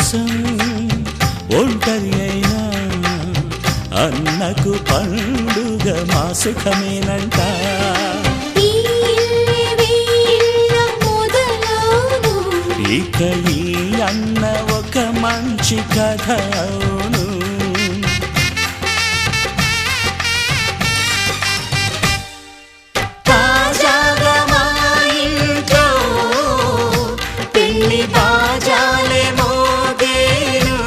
కోసం ఒంటరి అయినా అన్నకు పండుగ మా సుఖమేనంట. ఇక ఈ అన్న ఒక మంచి కథ అవును. తాజాగా మా ఇంట్లో పెళ్లి బాజాలే మోగేను.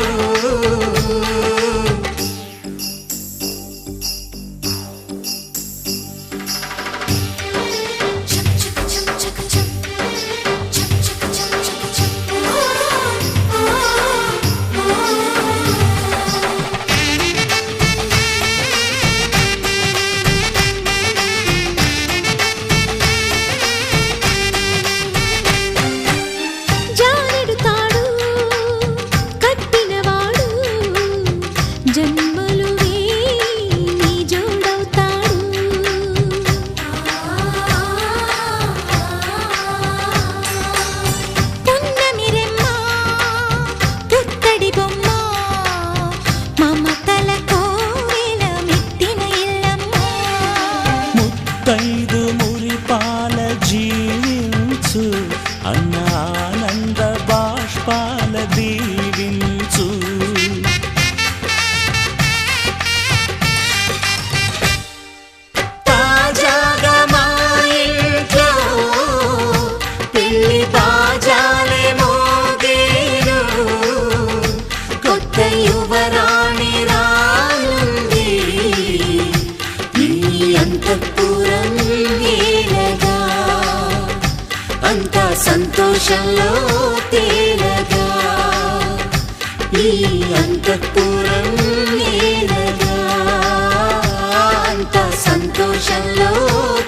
ముత్తైదు మురిపాల జీవించు అన్న ఆనంద బాష్పాల దీవించు. తాజాగా మా ఇంట్లో పెళ్లి బాజాలే మోగేను. కొత్త యువరాణి రానుంది అంతఃపురం ఏలగా. అంతా సంతోషంలో తేలగా. ఈ అంతఃపురం ఏలగా. అంతా సంతోషంలో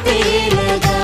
తేలగా.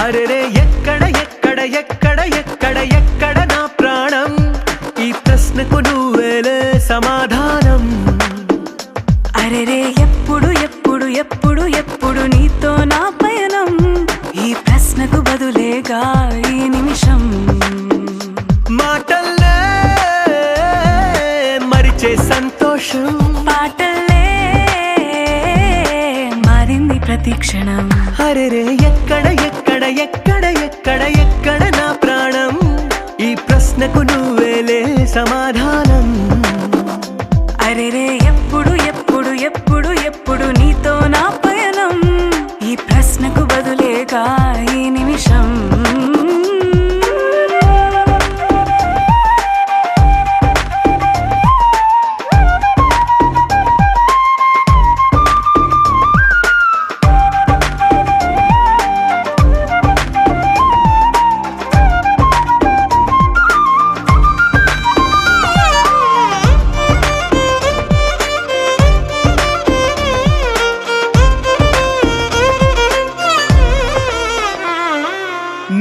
అరెరే ఎక్కడ ఎక్కడ ఎక్కడ ఎక్కడ ఎక్కడ నా ప్రాణం, ఈ ప్రశ్నకు నువ్వేలే సమాధానం. అరెరే ఎప్పుడు ఎప్పుడు ఎప్పుడు ఎప్పుడు నీతో నా పయనం, ఈ ప్రశ్నకు బదులేగా ఈ నిమిషం. మాటల్లే మరిచే సంతోషం, పాటల్లే మారింది ప్రతి క్షణం. అరెరే ఎక్కడ ఎక్కడ ఎక్కడ ఎక్కడ ఎక్కడ నా ప్రాణం, ఈ ప్రశ్నకు నువ్వేలే సమాధానం. అరెరే ఎప్పుడు ఎప్పుడు ఎప్పుడు ఎప్పుడు నీతో నా పయనం, ఈ ప్రశ్నకు బదులేగా ఈ నిమిషం.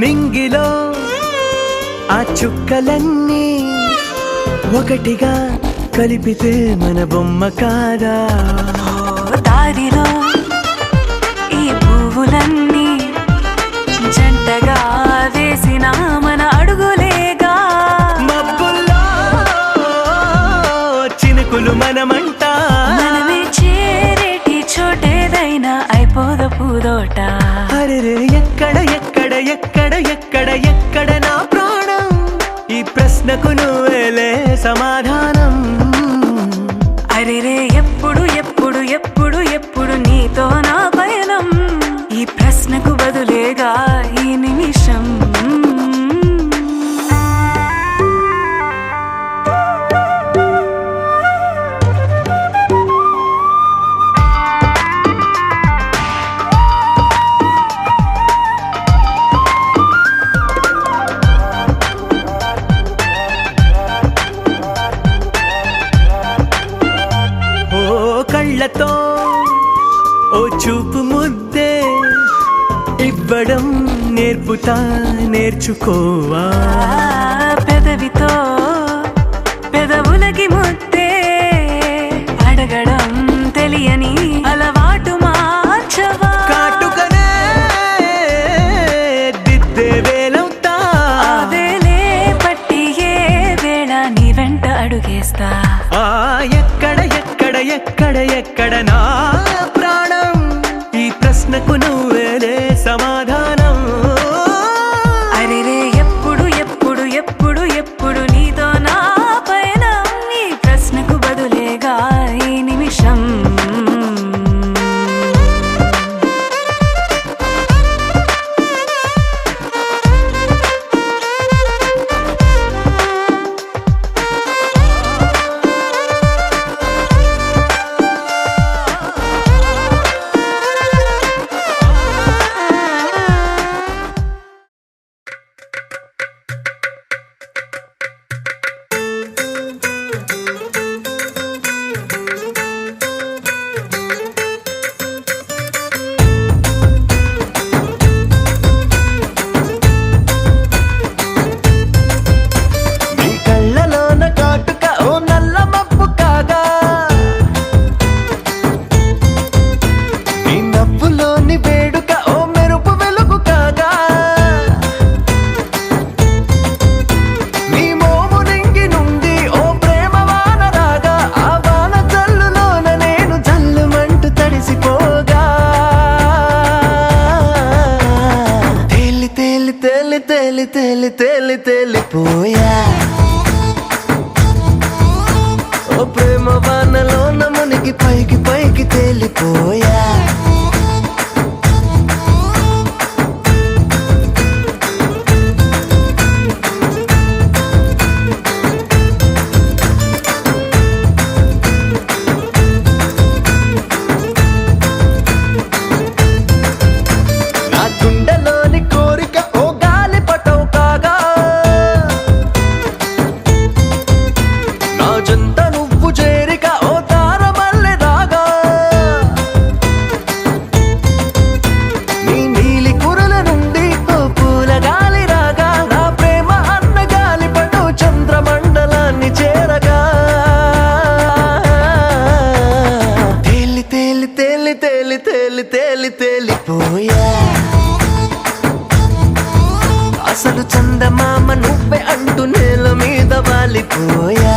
నింగిలో ఆ చుక్కలన్నీ ఒకటిగా కలిపితే మన బొమ్మ కాదా. దారిలో ఈ పువ్వులన్నీ జంటగా వేసిన మన అడుగులేగా. మబ్బుల్లో చినుకులు మనమంట, మనమే చేరేటి చోటేదైనా అయిపోద పూదోట. అరెరే ఎక్కడ ఎక్కడ ఎక్కడ ఎక్కడ ఎక్కడ నా ప్రాణం, ఈ ప్రశ్నకు నువ్వేలే సమాధానం. అరెరే ఎప్పుడు ఎప్పుడు ఎప్పుడు ఎప్పుడు నీతో నా పయనం, ఈ ప్రశ్నకు బదులేగా ఈ నిమిషం. కళ్ళతో ఓ చూపు ముద్దే ఇవ్వడం నేర్పుతా నేర్చుకోవా. పెదవితో పెదవులకి ముద్దే అడగడం తెలియని అలవాటు మార్చవా. కాటుకనే దిద్దే వేలవుతా, వేలే పట్టి ఏ వేళ నీ వెంట అడుగేస్తా. ఎక్కడ ఎక్కడ ఎక్కడ ఎక్కడ నా ప్రాణం, ఈ ప్రశ్నకు నువ్వేలే సమాధానం. అరెరే ఎప్పుడు ఎప్పుడు ఎప్పుడు ఎప్పుడు నీతో నా పైన, ఈ ప్రశ్నకు బదులేగా ఈ నిమిషం. తేలిపోయా ఓ ప్రేమ వానలో నమునికి పైకి పైకి తేలిపోయా. నా గుండెలోని కోరిక ఓ గాలి పటం కాగా, నా జంట నువ్వు చేరిక ఓ తారమల్లె రాగా. నీ నీలి కురల నుండి ఓ పూల గాలి రాగా, నా ప్రేమ అన్న గాలి పటం చంద్రమండలాన్ని చేరగా. తేలి తేలి తేలి తేలి తేలి తేలి తేలిపోయా, అసలు చందమామ నువ్వే అంటూ నేల మీద వాలిపోయా.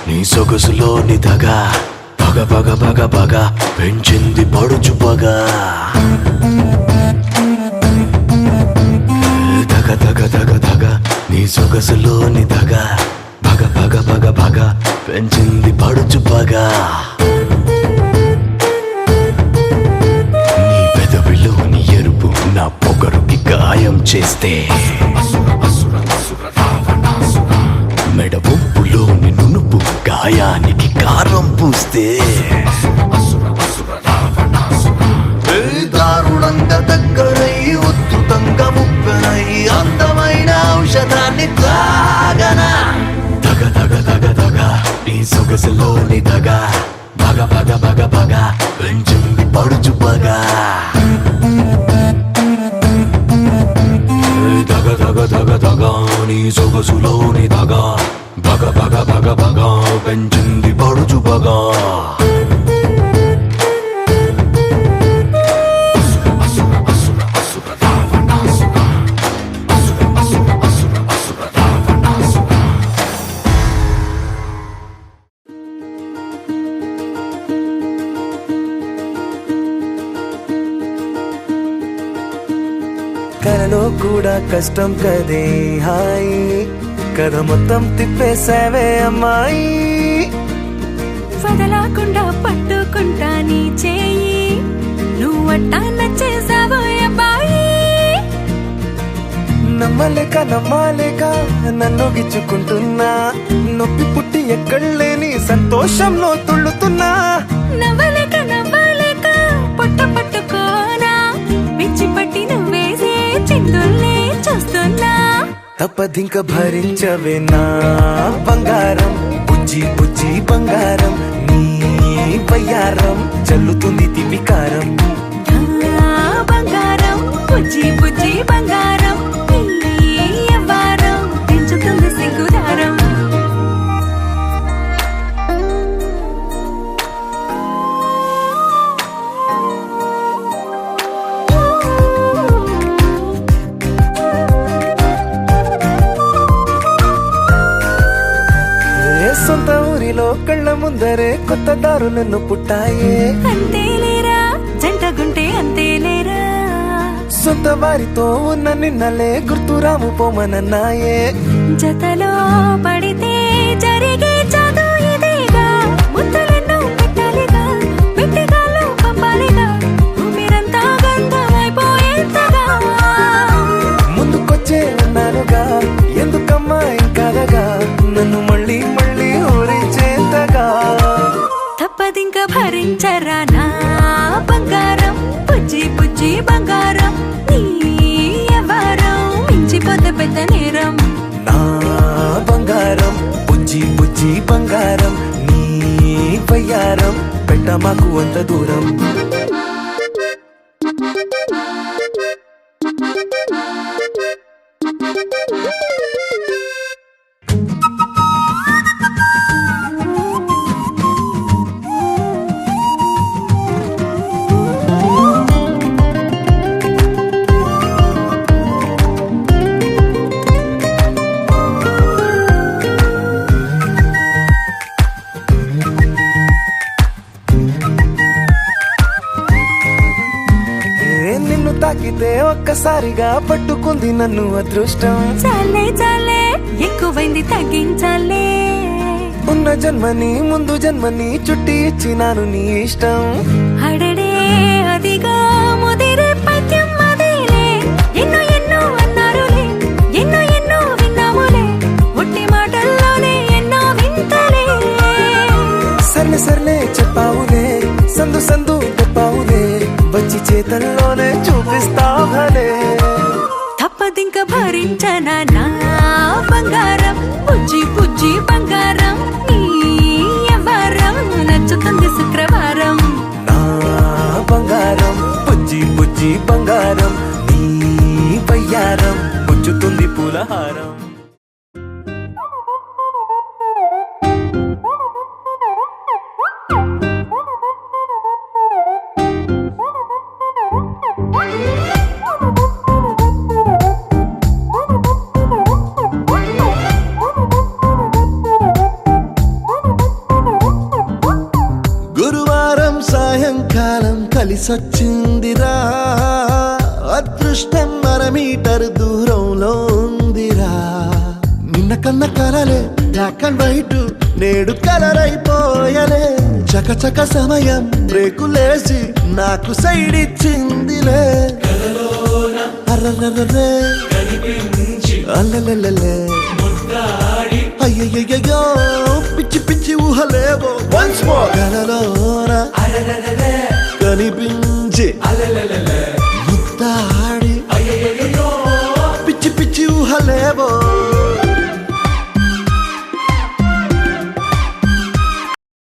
నీ సొగసులోని దగా పగ పగ పగ పగ పెంచింది పడుచు పగ. దగ దగ దగ దగ నీ సొగసులోని దగా పగ పగ పగ పగ పెంచింది పడుచు పగ. నీ పెదవిలోని ఎరుపు నా పొగరుకి గాయం చేస్తే, మెడ ఒప్పులోని నునుపు గాయానికి కారం పూస్తే, దారుణంగా దగ్గరై ఉద్ధృతంగా ముప్పెనై అందమైన ఔషధాన్ని తాగనా. దగ దగ దగ దగ నీ సొగసులోని దగ పగ పగ పగ పగ పెంచింది పడుచు పగ. దగ దగ దగ దగ నీ సొగసులోని దగ పగ పగ పగ పగ పెంచింది పడుచు పగ. కూడా కష్టం కదే హాయి కథ మొత్తం తిప్పేసావే అమ్మాయి వదలకుండా పట్టుకుంటా నీ చేయి నువ్వట్టా నచ్చేసావో అబ్బాయి నమ్మలేక నన్ను గిచ్చుకుంటున్నా నొప్పి పుట్టి ఎక్కడలేని సంతోషంలో తుళ్ళుతున్నా నవ్వలేక పొట్ట పట్టుకోనా పిచ్చి పట్టి నువ్వేసే చిందుల్ని చూస్తున్నా తప్పదింక భరించవే నా బంగారం బుజ్జి బుజ్జి బంగారం నీ బయ్యారం చల్లుతుంది తివికారం నా బంగారం బుజ్జి బుజ్జి బంగారం నీ యవ్వారం పెంచుతుంది సిగ్గుదారం సొంత ఊరిలో కళ్ళ ముందరే కొత్త దారులను పుట్టాయే అంతేలేరా జంటగుంటే అంతేలేరా సొంత వారితో ఉన్న నిన్నలే గుర్తురాము పోమనన్నాయే జతలో పడితే జరిగే చదువు ఇదేగా ముద్దలెన్నో పెట్టాలిగా పెట్టిగాల్లో పంపాలిగా ఊపిరంతా గంధమైపోయేంతగా ముందుకొచ్చే ఉన్నానుగా ఎందుకమ్మా ఇంకాదగా నన్ను మళ్ళీ ఊరించేంతగా తప్పదింక భరించరా నా బంగారం బుజ్జి బుజ్జి బంగారం నీ యవ్వారం మించిపోతే పెద్ద నేరం నా బంగారం బుజ్జి బుజ్జి బంగారం నీ బయ్యారం పెట్ట మాకు అంత దూరం నిన్ను తాకితే ఒక్కసారిగా పట్టుకుంది నన్ను అదృష్టం చాలే ఎక్కువైంది తగ్గించాలే ఉన్న జన్మని ముందు జన్మని చుట్టి ఇచ్చినాను నీ ఇష్టం అడడే అదిగా ముదిరే పద్యం అదేలే ఎన్నో అన్నారులే ఎన్నో విన్నాములే ఒట్టి మాటల్లోనే ఎన్నో వింతలే సర్లే చెప్పావులే సందు చెప్పావులే వచ్చి చేతల్లోనే చూపిస్తావలే తప్పదింక భరించనా నా బంగారం బుజ్జి బుజ్జి బంగారం నీ యవ్వారం నచ్చుతుంది శుక్రవారం నా బంగారం బుజ్జి బుజ్జి బంగారం నీ బయ్యారం బుచ్చుతుంది పూలహారం గురువారం సాయంకాలం కలిసొచ్చిందిరా అదృష్టం మీటర్ దూరంలో ఉందిరా నిన్న కన్న కలలే బ్లాక్ అండ్ వైట్ నేడు కలర్ అయిపోయలే చకచక సమయం బ్రేకులేసి నాకు సైడ్ ఇచ్చిందిలే అర్రర్రర్రే అల్లెల్లెల్లె అయ్యయ్యో పిచ్చి పిచ్చి ఊహలేవో వన్స్ మోర్ కలలోన కనిపించి